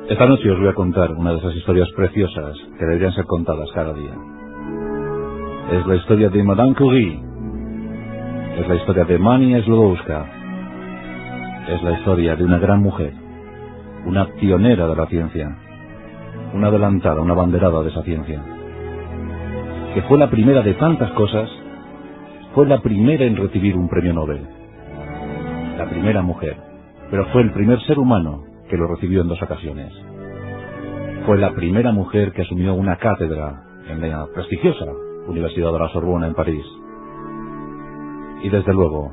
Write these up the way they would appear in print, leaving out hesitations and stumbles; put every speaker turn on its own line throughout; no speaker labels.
Esta noche os voy a contar una de esas historias preciosas que deberían ser contadas cada día. Es la historia de Madame Curie. Es la historia de Mania Sklodowska. Es la historia de una gran mujer, una pionera de la ciencia, una adelantada, una abanderada de esa ciencia, que fue la primera de tantas cosas. Fue la primera en recibir un premio Nobel, la primera mujer, pero fue el primer ser humano que lo recibió en 2 ocasiones. Fue la primera mujer que asumió una cátedra en la prestigiosa Universidad de la Sorbona en París. Y desde luego,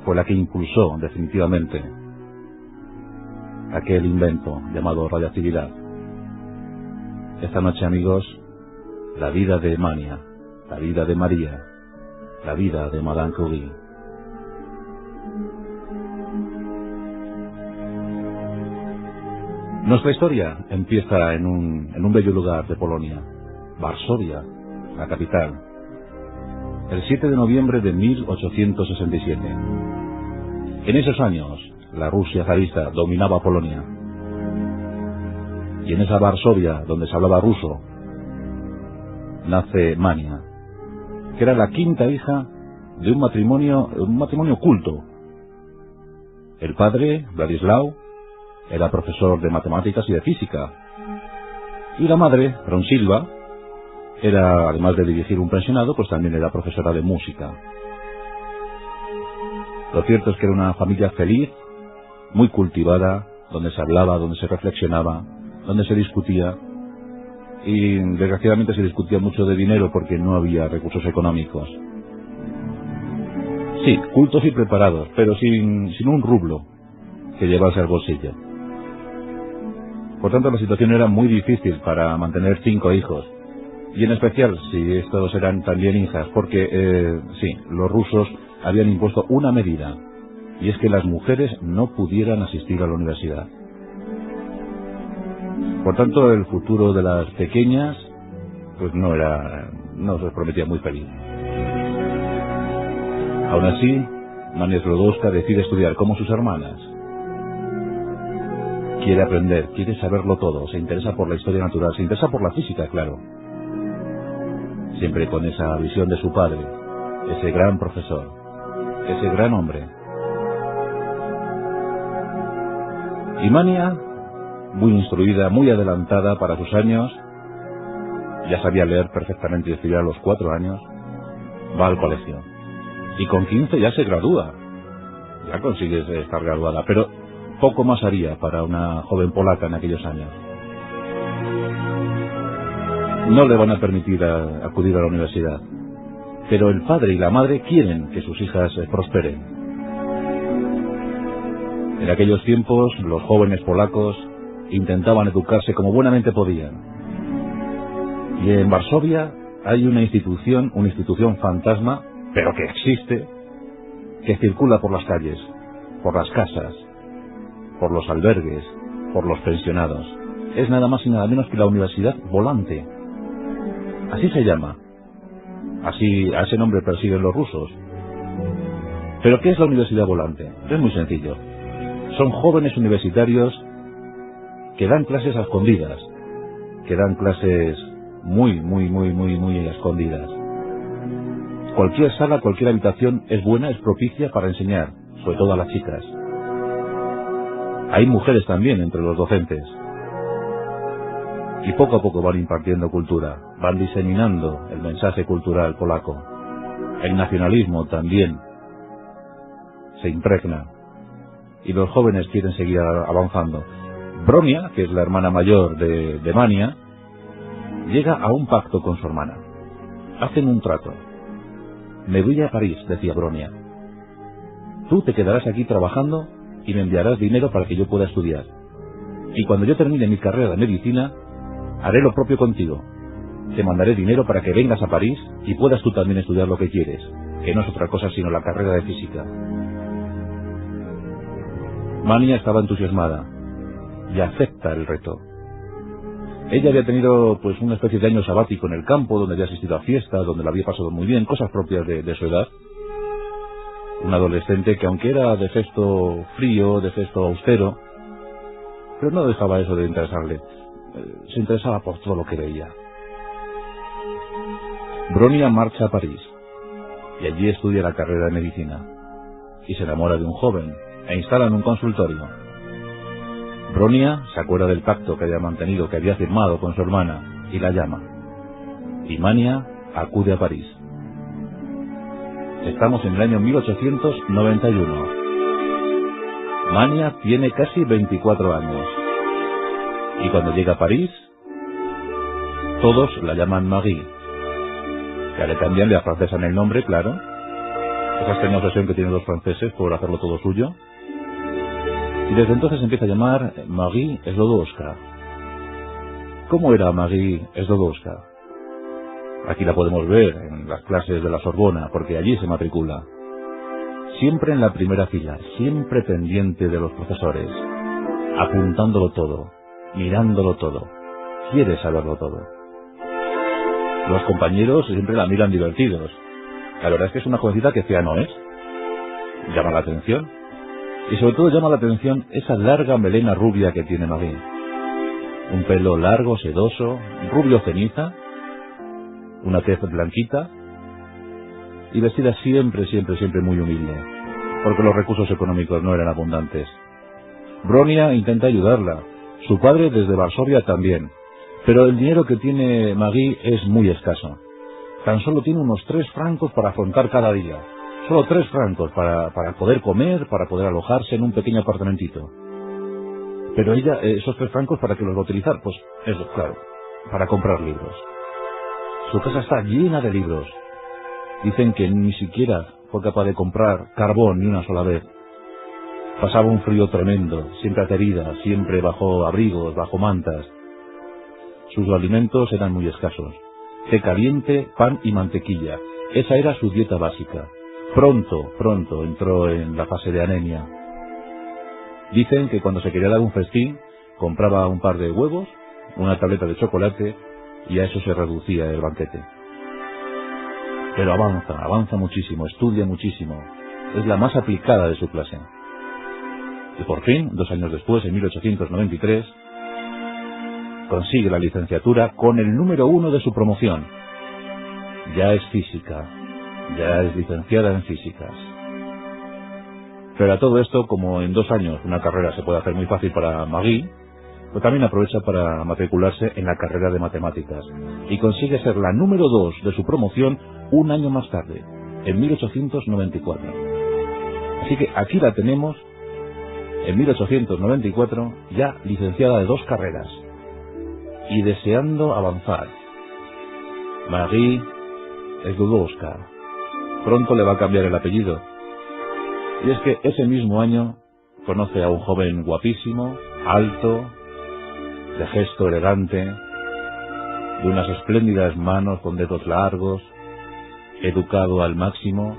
fue la que impulsó definitivamente aquel invento llamado radiactividad. Esta noche, amigos, la vida de Mania, la vida de María, la vida de Madame Curie. Nuestra historia empieza en un bello lugar de Polonia, Varsovia, la capital, el 7 de noviembre de 1867. En esos años, la Rusia zarista dominaba Polonia. Y en esa Varsovia, donde se hablaba ruso, nace Mania, que era la quinta hija de un matrimonio culto. El padre, Władysław, era profesor de matemáticas y de física. Y la madre, Bronislava, era, además de dirigir un pensionado, pues también era profesora de música. Lo cierto es que era una familia feliz, muy cultivada, donde se hablaba, donde se reflexionaba, donde se discutía. Y desgraciadamente se discutía mucho de dinero porque no había recursos económicos. Sí, cultos y preparados, pero sin un rublo que llevarse al bolsillo. Por tanto, la situación era muy difícil para mantener 5 hijos. Y en especial si estos eran también hijas, porque sí, los rusos habían impuesto una medida, y es que las mujeres no pudieran asistir a la universidad. Por tanto, el futuro de las pequeñas pues no se prometía muy feliz. Aún así, Mania Sklodowska decide estudiar como sus hermanas. Quiere aprender, quiere saberlo todo, se interesa por la historia natural, se interesa por la física, claro. Siempre con esa visión de su padre, ese gran profesor, ese gran hombre. Y Mania, muy instruida, muy adelantada para sus años, ya sabía leer perfectamente y escribir a los 4 años, va al colegio. Y con 15 ya se gradúa, ya consigue estar graduada, pero poco más haría para una joven polaca en aquellos años. No le van a permitir acudir a la universidad, pero el padre y la madre quieren que sus hijas prosperen. En aquellos tiempos, los jóvenes polacos intentaban educarse como buenamente podían. Y en Varsovia hay una institución fantasma, pero que existe, que circula por las calles, por las casas, por los albergues, por los pensionados. Es nada más y nada menos que la Universidad Volante. Así se llama. Así, a ese nombre persiguen los rusos. ¿Pero qué es la Universidad Volante? Es muy sencillo. Son jóvenes universitarios que dan clases a escondidas, que dan clases muy a escondidas. Cualquier sala, cualquier habitación es buena, es propicia para enseñar, sobre todo a las chicas. Hay mujeres también entre los docentes. Y poco a poco van impartiendo cultura, van diseminando el mensaje cultural polaco. El nacionalismo también se impregna. Y los jóvenes quieren seguir avanzando. Bronia, que es la hermana mayor de Mania, llega a un pacto con su hermana. Hacen un trato. Me voy a París, decía Bronia. Tú te quedarás aquí trabajando y me enviarás dinero para que yo pueda estudiar. Y cuando yo termine mi carrera de medicina, haré lo propio contigo. Te mandaré dinero para que vengas a París y puedas tú también estudiar lo que quieres, que no es otra cosa sino la carrera de física. Mania estaba entusiasmada y acepta el reto. Ella había tenido pues una especie de año sabático en el campo, donde había asistido a fiestas, donde la había pasado muy bien, cosas propias de su edad. Un adolescente que, aunque era de gesto frío, de gesto austero, pero no dejaba eso de interesarle. Se interesaba por todo lo que veía. Bronia marcha a París y allí estudia la carrera de medicina y se enamora de un joven e instala en un consultorio. Bronia se acuerda del pacto que había mantenido, que había firmado con su hermana, y la llama. Y Mania acude a París. Estamos en el año 1891. Mania tiene casi 24 años. Y cuando llega a París, todos la llaman Marie. Ya le cambian, le afrancesan el nombre, claro. Esa extraña obsesión que tienen los franceses por hacerlo todo suyo. Y desde entonces empieza a llamar Marie Sklodowska. ¿Cómo era Marie Sklodowska? Aquí la podemos ver en las clases de la Sorbona, porque allí se matricula. Siempre en la primera fila, siempre pendiente de los profesores, apuntándolo todo, mirándolo todo, quiere saberlo todo. Los compañeros siempre la miran divertidos. La verdad es que es una jovencita que fea no es. Llama la atención. Y sobre todo llama la atención esa larga melena rubia que tiene Marie. Un pelo largo, sedoso, rubio ceniza, una tez blanquita y vestida siempre muy humilde, porque los recursos económicos no eran abundantes. Bronia intenta ayudarla, su padre desde Varsovia también, pero el dinero que tiene Marie es muy escaso. Tan solo tiene unos 3 francos para afrontar cada día. Solo 3 francos para poder comer, para poder alojarse en un pequeño apartamentito. Pero ella, esos 3 francos, ¿para qué los va a utilizar? Pues eso, claro, para comprar libros. Su casa está llena de libros. Dicen que ni siquiera fue capaz de comprar carbón ni una sola vez. Pasaba un frío tremendo, siempre aterida, siempre bajo abrigos, bajo mantas. Sus alimentos eran muy escasos. Té caliente, pan y mantequilla. Esa era su dieta básica. Pronto entró en la fase de anemia. Dicen que cuando se quería dar un festín, compraba un par de huevos, una tableta de chocolate, y a eso se reducía el banquete. Pero avanza muchísimo, estudia muchísimo. Es la más aplicada de su clase. Y por fin, 2 años después, en 1893, consigue la licenciatura con el número 1 de su promoción. Ya es física, ya es licenciada en físicas. Pero a todo esto, como en 2 años una carrera se puede hacer muy fácil para Marie, pues también aprovecha para matricularse en la carrera de matemáticas y consigue ser la número 2 de su promoción 1 año más tarde, en 1894. Así que aquí la tenemos, en 1894, ya licenciada de 2 carreras y deseando avanzar. Marie Sklodowska. Pronto le va a cambiar el apellido. Y es que ese mismo año conoce a un joven guapísimo, alto, de gesto elegante, de unas espléndidas manos con dedos largos, educado al máximo,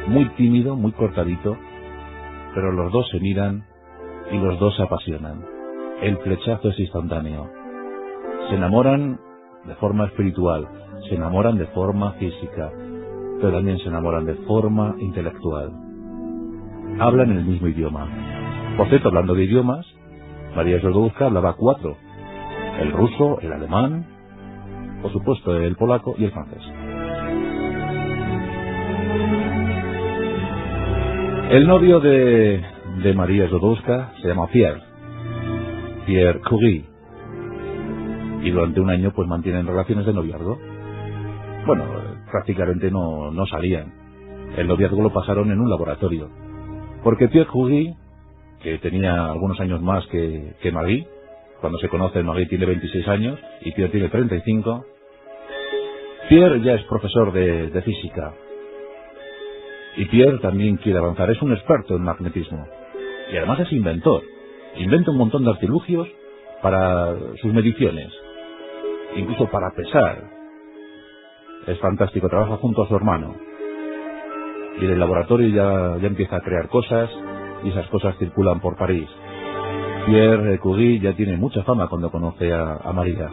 muy tímido, muy cortadito, pero los dos se miran y los dos se apasionan. El flechazo es instantáneo. Se enamoran de forma espiritual, se enamoran de forma física, pero también se enamoran de forma intelectual. Hablan el mismo idioma. Por cierto, hablando de idiomas, María Sklodowska hablaba 4. El ruso, el alemán, por supuesto el polaco y el francés. El novio de María Sklodowska se llama Pierre Curie. Y durante 1 año pues mantienen relaciones de noviazgo. Bueno, prácticamente no salían. El noviazgo lo pasaron en un laboratorio. Porque Pierre Curie, que tenía algunos años más que Marie, cuando se conocen Marie tiene 26 años y Pierre tiene 35, Pierre ya es profesor de física. Y Pierre también quiere avanzar, es un experto en magnetismo. Y además es inventor. Inventa un montón de artilugios para sus mediciones. Incluso para pesar. Es fantástico, trabaja junto a su hermano. Y en el laboratorio ya empieza a crear cosas, y esas cosas circulan por París. Pierre Curie ya tiene mucha fama cuando conoce a María.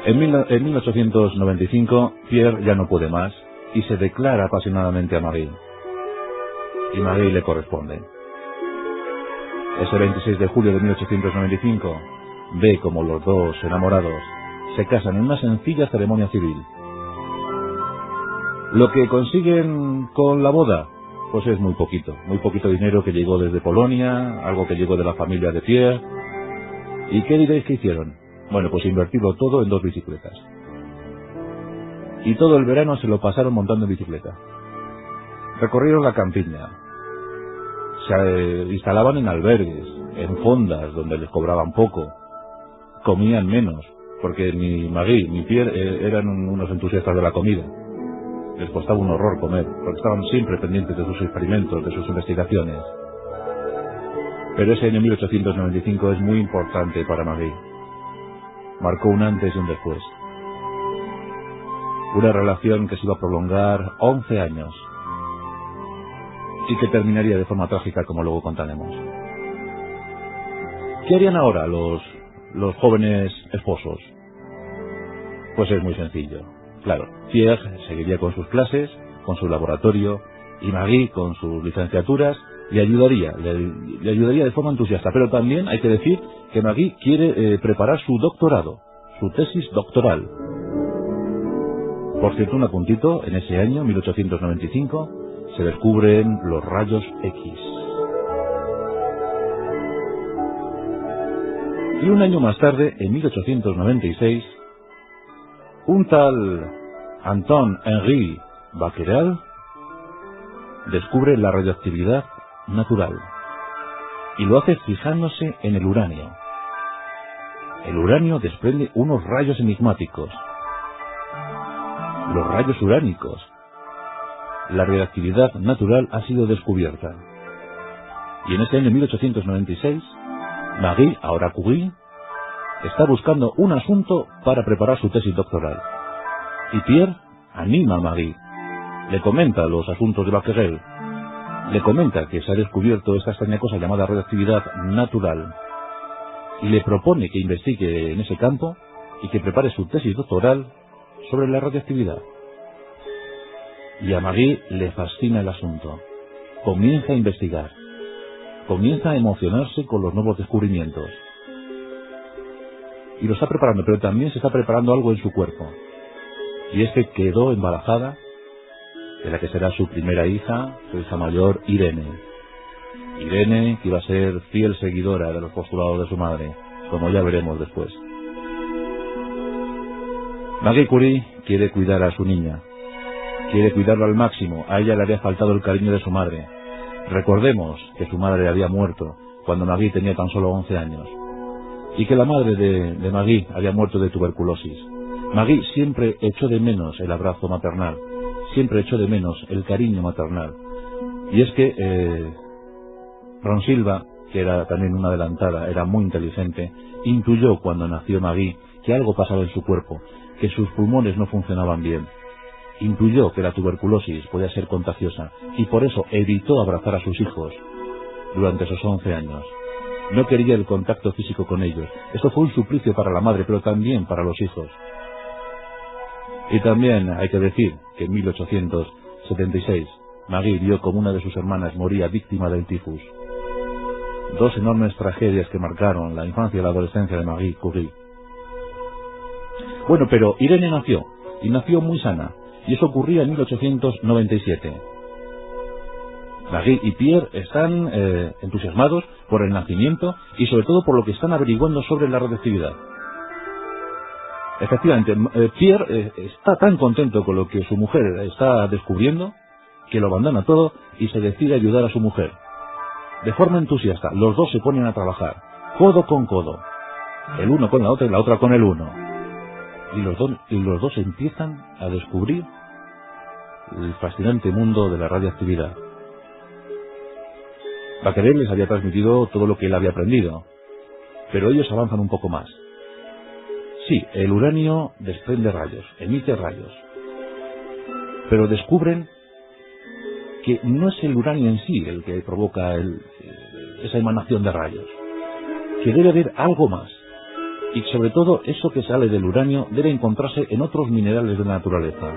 En 1895, Pierre ya no puede más, y se declara apasionadamente a Marie. Y Marie le corresponde. Ese 26 de julio de 1895 ve como los dos enamorados se casan en una sencilla ceremonia civil. Lo que consiguen con la boda, pues es muy poquito dinero que llegó desde Polonia, algo que llegó de la familia de Pierre. ¿Y qué diréis que hicieron? Bueno, pues invertirlo todo en 2 bicicletas. Y todo el verano se lo pasaron montando en bicicleta. Recorrieron la campiña, se instalaban en albergues, en fondas donde les cobraban poco, comían menos, porque ni Marie ni Pierre eran unos entusiastas de la comida. Les costaba un horror comer, porque estaban siempre pendientes de sus experimentos, de sus investigaciones. Pero ese año 1895 es muy importante para Marie. Marcó un antes y un después. Una relación que se iba a prolongar 11 años y que terminaría de forma trágica, como luego contaremos. ¿Qué harían ahora los jóvenes esposos? Pues es muy sencillo. Claro, Pierre seguiría con sus clases, con su laboratorio, y Marie con sus licenciaturas le ayudaría de forma entusiasta. Pero también hay que decir que Marie quiere preparar su doctorado, su tesis doctoral. Por cierto, un apuntito, en ese año, 1895, se descubren los rayos X. Y un año más tarde, en 1896, un tal Antoine-Henri Becquerel descubre la radioactividad natural y lo hace fijándose en el uranio. El uranio desprende unos rayos enigmáticos, los rayos uránicos. La radioactividad natural ha sido descubierta. Y en este año 1896, Marie, ahora Curie, está buscando un asunto para preparar su tesis doctoral. Y Pierre anima a Marie, le comenta los asuntos de Becquerel, le comenta que se ha descubierto esta extraña cosa llamada radioactividad natural, y le propone que investigue en ese campo y que prepare su tesis doctoral sobre la radioactividad. Y a Marie le fascina el asunto. Comienza a investigar, comienza a emocionarse con los nuevos descubrimientos. Y lo está preparando, pero también se está preparando algo en su cuerpo. Y es que quedó embarazada de la que será su primera hija, su hija mayor, Irene. Irene, que iba a ser fiel seguidora de los postulados de su madre, como ya veremos después. Marie Curie quiere cuidar a su niña, quiere cuidarla al máximo. A ella le había faltado el cariño de su madre. Recordemos que su madre había muerto cuando Marie tenía tan solo 11 años, y que la madre de Marie había muerto de tuberculosis. Marie siempre echó de menos el abrazo maternal, siempre echó de menos el cariño maternal. Y es que Ronsilva, que era también una adelantada, era muy inteligente, intuyó cuando nació Marie que algo pasaba en su cuerpo, que sus pulmones no funcionaban bien. Intuyó que la tuberculosis podía ser contagiosa y por eso evitó abrazar a sus hijos durante esos 11 años. No quería el contacto físico con ellos. Esto fue un suplicio para la madre, pero también para los hijos. Y también hay que decir que en 1876 Marie vio como una de sus hermanas moría víctima del tifus. 2 enormes tragedias que marcaron la infancia y la adolescencia de Marie Curie. Bueno, pero Irene nació, y nació muy sana, y eso ocurría en 1897. Marie y Pierre están entusiasmados por el nacimiento y sobre todo por lo que están averiguando sobre la radioactividad. Efectivamente, Pierre está tan contento con lo que su mujer está descubriendo que lo abandona todo y se decide ayudar a su mujer. De forma entusiasta, los dos se ponen a trabajar, codo con codo, el uno con la otra y la otra con el uno. Y los dos empiezan a descubrir el fascinante mundo de la radioactividad. Becquerel les había transmitido todo lo que él había aprendido, pero ellos avanzan un poco más. Sí, el uranio desprende rayos, emite rayos, pero descubren que no es el uranio en sí el que provoca esa emanación de rayos, que debe haber algo más, y sobre todo eso que sale del uranio debe encontrarse en otros minerales de la naturaleza.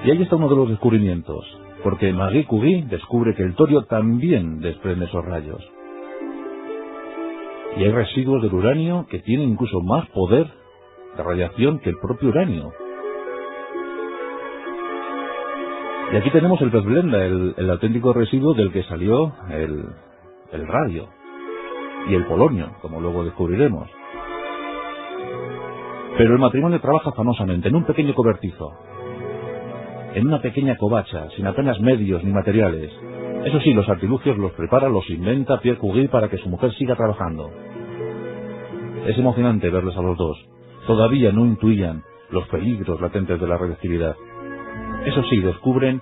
Y ahí está uno de los descubrimientos, porque Marie Curie descubre que el torio también desprende esos rayos. Y hay residuos del uranio que tienen incluso más poder de radiación que el propio uranio. Y aquí tenemos el pezblenda, el auténtico residuo del que salió el radio y el polonio, como luego descubriremos. Pero el matrimonio trabaja afanosamente en un pequeño cobertizo, en una pequeña covacha, sin apenas medios ni materiales. Eso sí, los artilugios los prepara, los inventa Pierre Curie para que su mujer siga trabajando. Es emocionante verles a los dos. Todavía no intuían los peligros latentes de la radioactividad. Eso sí, descubren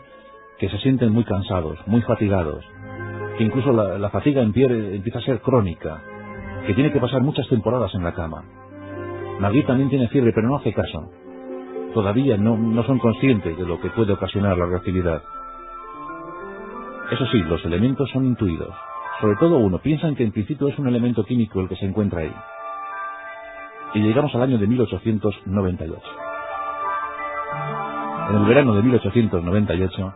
que se sienten muy cansados, muy fatigados, que incluso la fatiga en Pierre empieza a ser crónica, que tiene que pasar muchas temporadas en la cama. Marie también tiene fiebre, pero no hace caso. Todavía no son conscientes de lo que puede ocasionar la radioactividad. Eso sí, los elementos son intuidos. Sobre todo uno, piensan que en principio es un elemento químico el que se encuentra ahí. Y llegamos al año de 1898. En el verano de 1898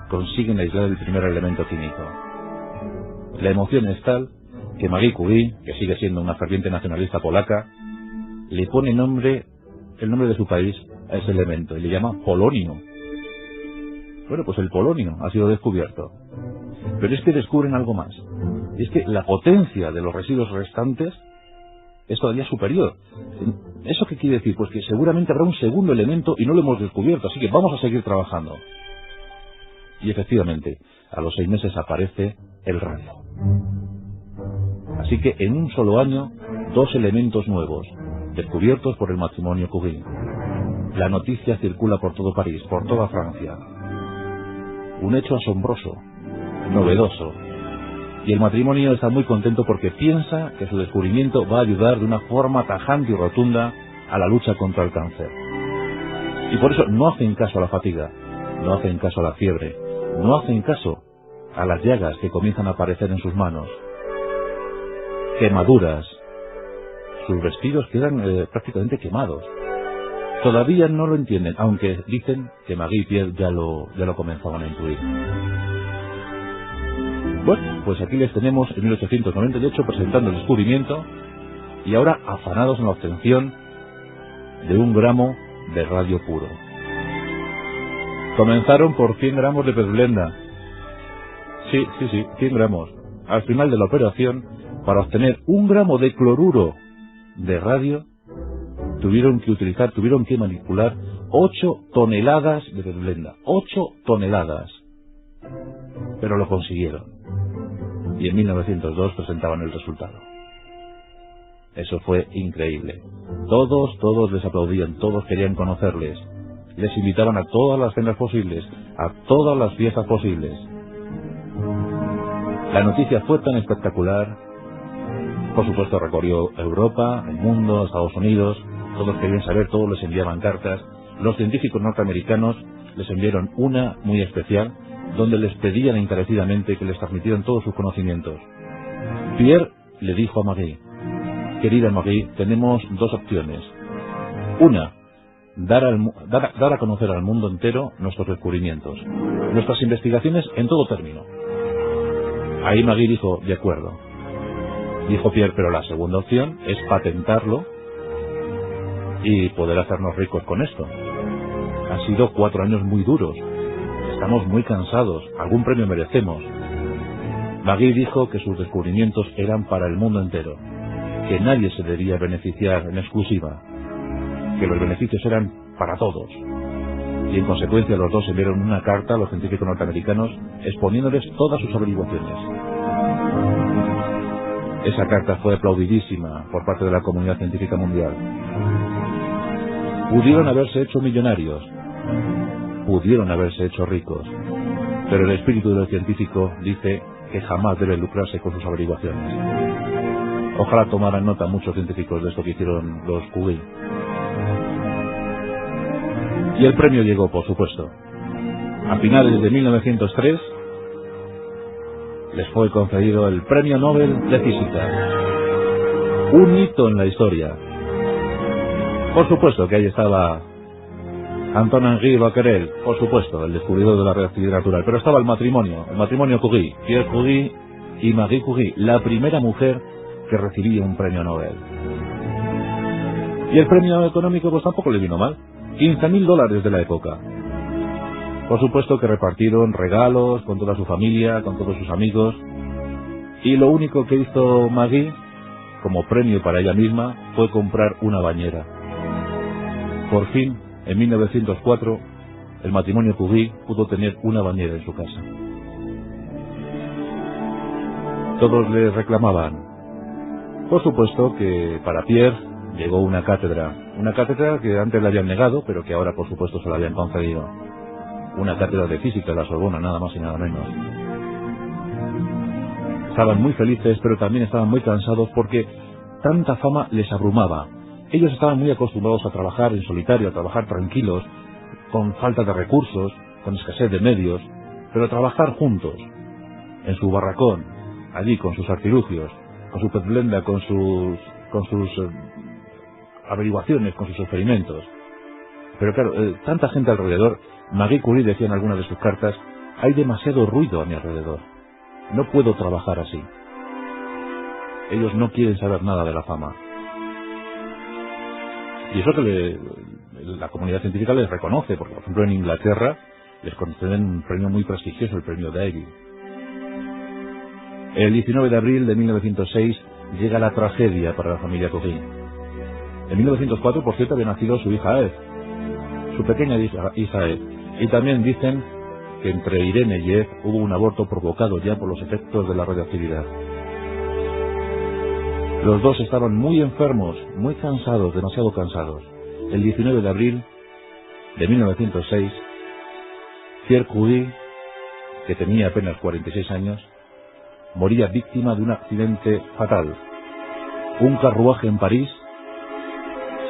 consiguen aislar el primer elemento químico. La emoción es tal que Marie Curie, que sigue siendo una ferviente nacionalista polaca, le pone el nombre de su país a ese elemento y le llama polonio. Bueno, pues el polonio ha sido descubierto. Pero es que descubren algo más. Es que la potencia de los residuos restantes es todavía superior. ¿Eso qué quiere decir? Pues que seguramente habrá un segundo elemento y no lo hemos descubierto, así que vamos a seguir trabajando. Y efectivamente, a los 6 meses aparece el radio. Así que en un solo año, 2 elementos nuevos, descubiertos por el matrimonio Curie. La noticia circula por todo París, por toda Francia. Un hecho asombroso, novedoso. Y el matrimonio está muy contento porque piensa que su descubrimiento va a ayudar de una forma tajante y rotunda a la lucha contra el cáncer. Y por eso no hacen caso a la fatiga, no hacen caso a la fiebre, no hacen caso a las llagas que comienzan a aparecer en sus manos. Quemaduras. Sus vestidos quedan prácticamente quemados. Todavía no lo entienden, aunque dicen que Marie y Pierre ya lo comenzaban a intuir. Bueno, pues aquí les tenemos en 1898 presentando el descubrimiento y ahora afanados en la obtención de 1 gramo de radio puro. Comenzaron por 100 gramos de pezblenda. Sí, 100 gramos. Al final de la operación, para obtener 1 gramo de cloruro de radio, tuvieron que manipular 8 toneladas de pezblenda. 8 toneladas. Pero lo consiguieron. Y en 1902 presentaban el resultado. Eso fue increíble. Todos les aplaudían, todos querían conocerles. Les invitaban a todas las cenas posibles, a todas las fiestas posibles. La noticia fue tan espectacular. Por supuesto recorrió Europa, el mundo, Estados Unidos. Todos querían saber, todos les enviaban cartas. Los científicos norteamericanos les enviaron una muy especial, donde les pedían encarecidamente que les transmitieran todos sus conocimientos. Pierre le dijo a Marie: querida Marie, tenemos 2 opciones. Una, dar a conocer al mundo entero nuestros descubrimientos, nuestras investigaciones en todo término. Ahí Marie dijo: de acuerdo. Dijo Pierre: pero la segunda opción es patentarlo y poder hacernos ricos con esto. Han sido 4 años muy duros. Estamos muy cansados. Algún premio merecemos. Marie dijo que sus descubrimientos eran para el mundo entero, que nadie se debía beneficiar en exclusiva, que los beneficios eran para todos. Y en consecuencia los dos enviaron una carta a los científicos norteamericanos exponiéndoles todas sus averiguaciones. Esa carta fue aplaudidísima por parte de la comunidad científica mundial. Pudieron haberse hecho millonarios, pudieron haberse hecho ricos, pero el espíritu del científico dice que jamás debe lucrarse con sus averiguaciones. Ojalá tomaran nota muchos científicos de esto que hicieron los Curie. Y el premio llegó, por supuesto. A finales de 1903 les fue concedido el Premio Nobel de Física. Un hito en la historia. Por supuesto que ahí estaba Antoine-Henri Becquerel, por supuesto, el descubridor de la relatividad natural. Pero estaba el matrimonio Curie, Pierre Curie y Marie Curie, la primera mujer que recibía un premio Nobel. Y el premio económico pues tampoco le vino mal, $15.000 de la época. Por supuesto que repartieron regalos con toda su familia, con todos sus amigos, y lo único que hizo Marie, como premio para ella misma, fue comprar una bañera. Por fin, en 1904, el matrimonio Curie pudo tener una bañera en su casa. Todos le reclamaban. Por supuesto que para Pierre llegó una cátedra que antes le habían negado, pero que ahora por supuesto se la habían concedido. Una cátedra de física en la Sorbona, nada más y nada menos. Estaban muy felices, pero también estaban muy cansados porque tanta fama les abrumaba. Ellos estaban muy acostumbrados a trabajar en solitario, a trabajar tranquilos, con falta de recursos, con escasez de medios, pero a trabajar juntos, en su barracón, allí con sus artilugios, con su petlenda, con sus averiguaciones, con sus experimentos. Pero claro, tanta gente alrededor. Marie Curie decía en algunas de sus cartas: hay demasiado ruido a mi alrededor, no puedo trabajar así. Ellos no quieren saber nada de la fama. Y eso que la comunidad científica les reconoce, porque por ejemplo en Inglaterra les conceden un premio muy prestigioso, el premio Davy. El 19 de abril de 1906 llega la tragedia para la familia Curie. En 1904, por cierto, había nacido su hija Eve, su pequeña hija Eve. Y también dicen que entre Irene y Eve hubo un aborto provocado ya por los efectos de la radioactividad. Los dos estaban muy enfermos, muy cansados, demasiado cansados. El 19 de abril de 1906, Pierre Curie, que tenía apenas 46 años, moría víctima de un accidente fatal. Un carruaje en París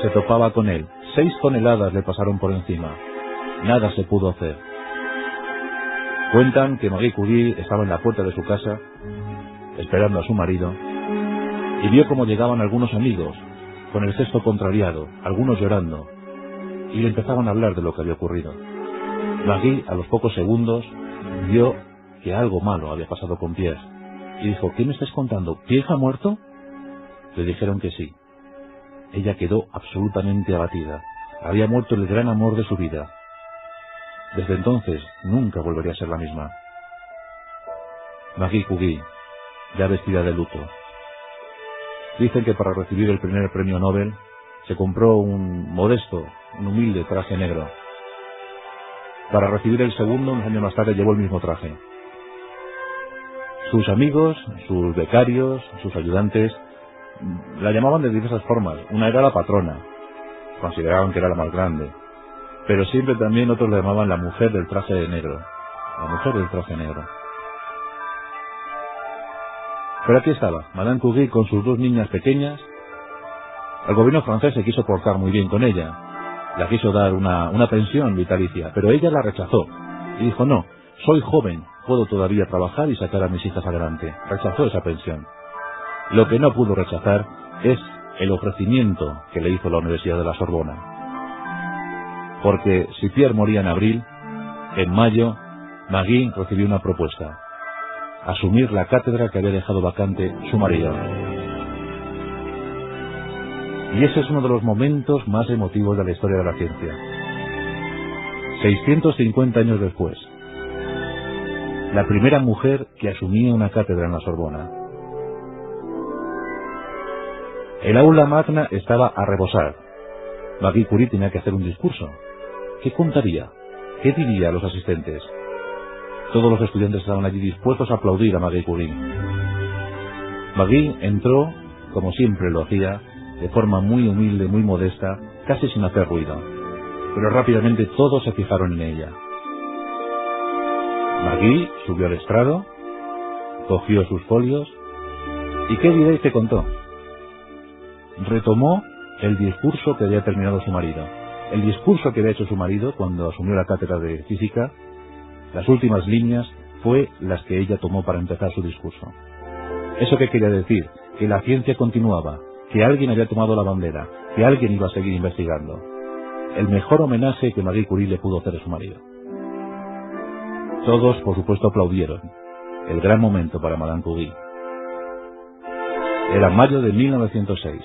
se topaba con él. 6 toneladas le pasaron por encima. Nada se pudo hacer. Cuentan que Marie Curie estaba en la puerta de su casa, esperando a su marido, y vio cómo llegaban algunos amigos, con el gesto contrariado, algunos llorando, y le empezaban a hablar de lo que había ocurrido. Marie, a los pocos segundos, vio que algo malo había pasado con Pierre, y dijo: ¿qué me estás contando? ¿Pierre ha muerto? Le dijeron que sí. Ella quedó absolutamente abatida. Había muerto el gran amor de su vida. Desde entonces nunca volvería a ser la misma. Marie Curie, ya vestida de luto. Dicen que para recibir el primer premio Nobel se compró un modesto, un humilde traje negro. Para recibir el segundo, unos años más tarde, llevó el mismo traje. Sus amigos, sus becarios, sus ayudantes la llamaban de diversas formas. Una era la patrona, consideraban que era la más grande, pero siempre también otros la llamaban la mujer del traje negro. La mujer del traje negro. Pero aquí estaba, Madame Curie con sus 2 niñas pequeñas. El gobierno francés se quiso portar muy bien con ella. Le quiso dar una pensión vitalicia, pero ella la rechazó. Y dijo: no, soy joven, puedo todavía trabajar y sacar a mis hijas adelante. Rechazó esa pensión. Lo que no pudo rechazar es el ofrecimiento que le hizo la Universidad de la Sorbona. Porque si Pierre moría en abril, en mayo, Marie recibió una propuesta: asumir la cátedra que había dejado vacante su marido. Y ese es uno de los momentos más emotivos de la historia de la ciencia. 650 años después, la primera mujer que asumía una cátedra en la Sorbona. El aula magna estaba a rebosar. Marie Curie tenía que hacer un discurso. ¿Qué contaría? ¿Qué diría a los asistentes? Todos los estudiantes estaban allí dispuestos a aplaudir a Marie Curie. Marie entró, como siempre lo hacía, de forma muy humilde, muy modesta, casi sin hacer ruido. Pero rápidamente todos se fijaron en ella. Marie subió al estrado, cogió sus folios, ¿y qué diréis que contó? Retomó el discurso que había terminado su marido. El discurso que había hecho su marido cuando asumió la cátedra de física. Las últimas líneas fue las que ella tomó para empezar su discurso. ¿Eso qué quería decir? Que la ciencia continuaba, que alguien había tomado la bandera, que alguien iba a seguir investigando. el mejor homenaje que Marie Curie le pudo hacer a su marido. Todos, por supuesto, aplaudieron. El gran momento para Madame Curie. Era mayo de 1906.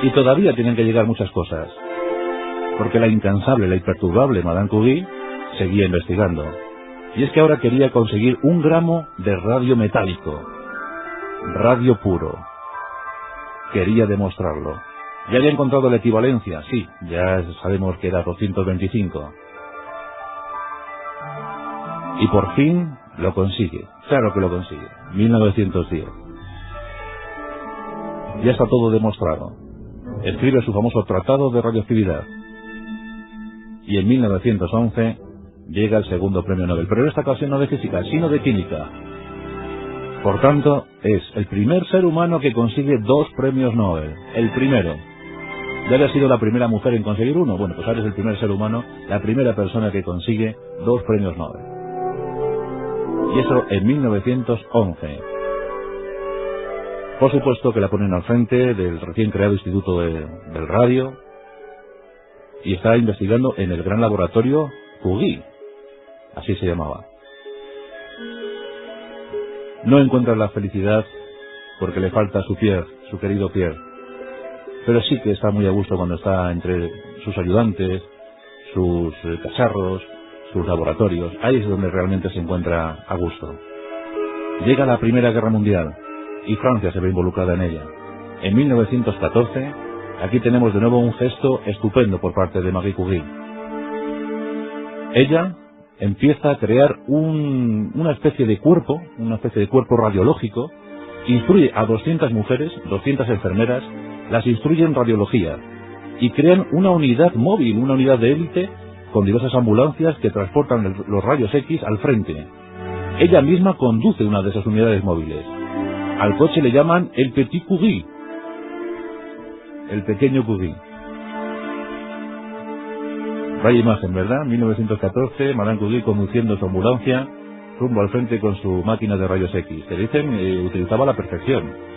Y todavía tienen que llegar muchas cosas. Porque la incansable, la imperturbable Madame Curie seguía investigando. Y es que ahora quería conseguir 1 gramo de radio metálico. Radio puro. Quería demostrarlo. Ya había encontrado la equivalencia, sí, ya sabemos que era 225. Y por fin lo consigue, claro que lo consigue, 1910. Ya está todo demostrado. Escribe su famoso Tratado de Radioactividad. Y en 1911 llega el segundo premio Nobel, pero en esta ocasión no de física, sino de química. Por tanto, es el primer ser humano que consigue 2 premios Nobel. El primero. ¿Ya había sido la primera mujer en conseguir uno? Bueno, pues ahora es el primer ser humano, la primera persona que consigue 2 premios Nobel. Y eso en 1911. Por supuesto que la ponen al frente del recién creado Instituto del Radio y está investigando en el gran laboratorio Curie. Así se llamaba. No encuentra la felicidad porque le falta su Pierre, su querido Pierre. Pero sí que está muy a gusto cuando está entre sus ayudantes, sus cacharros, sus laboratorios. Ahí es donde realmente se encuentra a gusto. Llega la Primera Guerra Mundial y Francia se ve involucrada en ella. En 1914, aquí tenemos de nuevo un gesto estupendo por parte de Marie Curie. Ella empieza a crear una especie de cuerpo radiológico, instruye a 200 mujeres, 200 enfermeras, las instruye en radiología y crean una unidad móvil, una unidad de élite con diversas ambulancias que transportan los rayos X al frente. Ella misma conduce una de esas unidades móviles. Al coche le llaman el Petit Curie, el pequeño Curie. Vaya imagen, ¿verdad? 1914, Madame Curie conduciendo su ambulancia rumbo al frente con su máquina de rayos X, que dicen utilizaba a la perfección.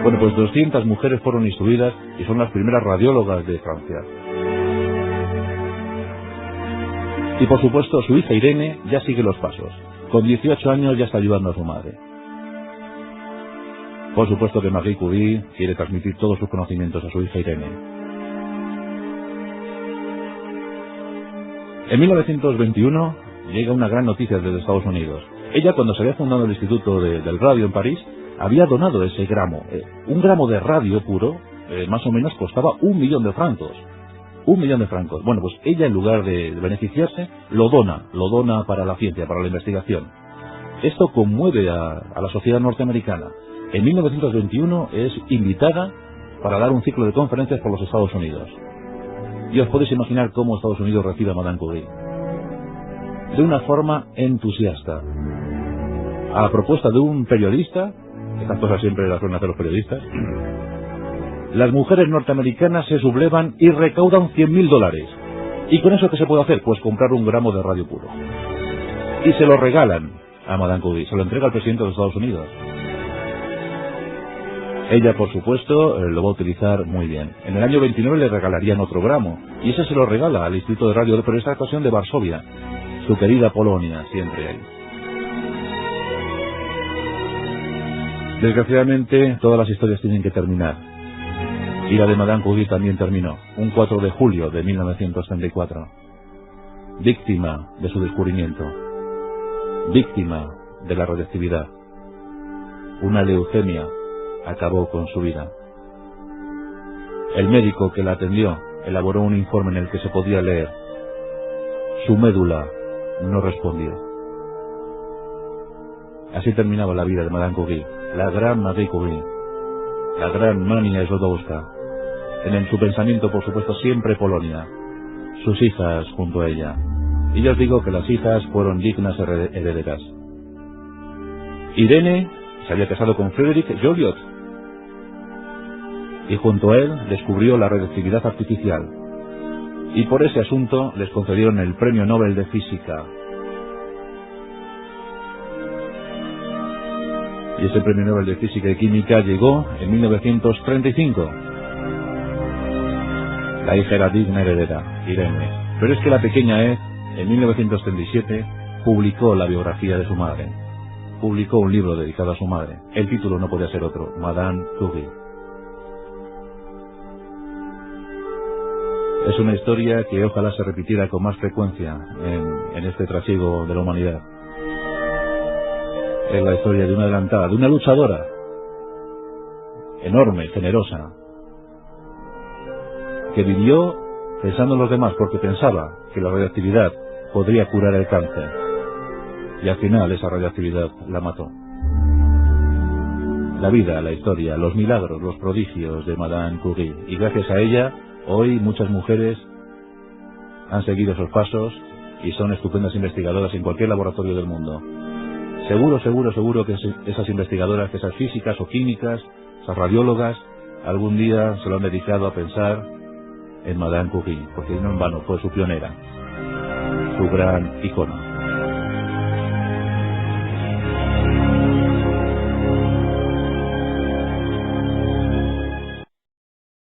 Bueno, pues 200 mujeres fueron instruidas y son las primeras radiólogas de Francia. Y por supuesto su hija Irene ya sigue los pasos. Con 18 años ya está ayudando a su madre. Por supuesto que Marie Curie quiere transmitir todos sus conocimientos a su hija Irene. En 1921 llega una gran noticia desde Estados Unidos. Ella, cuando se había fundado el Instituto del Radio en París, había donado ese gramo. 1 gramo de radio puro, más o menos costaba 1 millón de francos. 1 millón de francos. Bueno, pues ella, en lugar de beneficiarse, lo dona para la ciencia, para la investigación. Esto conmueve a la sociedad norteamericana. En 1921 es invitada para dar un ciclo de conferencias por los Estados Unidos. Y os podéis imaginar cómo Estados Unidos recibe a Madame Curie. De una forma entusiasta. A la propuesta de un periodista, estas cosas siempre las suelen hacer los periodistas, las mujeres norteamericanas se sublevan y recaudan $100.000. ¿Y con eso qué se puede hacer? Pues comprar 1 gramo de radio puro. Y se lo regalan a Madame Curie, se lo entrega al presidente de los Estados Unidos. Ella, por supuesto, lo va a utilizar muy bien. En el año 29 le regalarían otro gramo, y ese se lo regala al Instituto de Radio, pero en esta ocasión de Varsovia, su querida Polonia, siempre ahí. Desgraciadamente, todas las historias tienen que terminar. Y la de Madame Curie también terminó, un 4 de julio de 1934. Víctima de su descubrimiento. Víctima de la radioactividad. Una leucemia acabó con su vida. El médico que la atendió elaboró un informe en el que se podía leer: su médula no respondió. Así terminaba la vida de Madame Curie, la gran Marie Curie, la gran Mania Sklodowska. En su pensamiento, por supuesto, siempre Polonia, sus hijas junto a ella. Y yo os digo que las hijas fueron dignas herederas. Irene se había casado con Frédéric Joliot y junto a él descubrió la radioactividad artificial. Y por ese asunto les concedieron el Premio Nobel de Física. Y ese Premio Nobel de Física y Química llegó en 1935. La hija era digna heredera, Irene. Pero es que la pequeña Eve, en 1937, publicó la biografía de su madre. Publicó un libro dedicado a su madre. El título no podía ser otro, Madame Curie. Es una historia que ojalá se repitiera con más frecuencia en este trasiego de la humanidad. Es la historia de una adelantada, de una luchadora enorme, generosa, que vivió pensando en los demás porque pensaba que la radioactividad podría curar el cáncer. Y al final esa radioactividad la mató. La vida, la historia, los milagros, los prodigios de Madame Curie. Y gracias a ella, hoy muchas mujeres han seguido esos pasos y son estupendas investigadoras en cualquier laboratorio del mundo. Seguro que esas investigadoras, que esas físicas o químicas, esas radiólogas, algún día se lo han dedicado a pensar en Madame Curie, porque no en vano fue su pionera, su gran icono.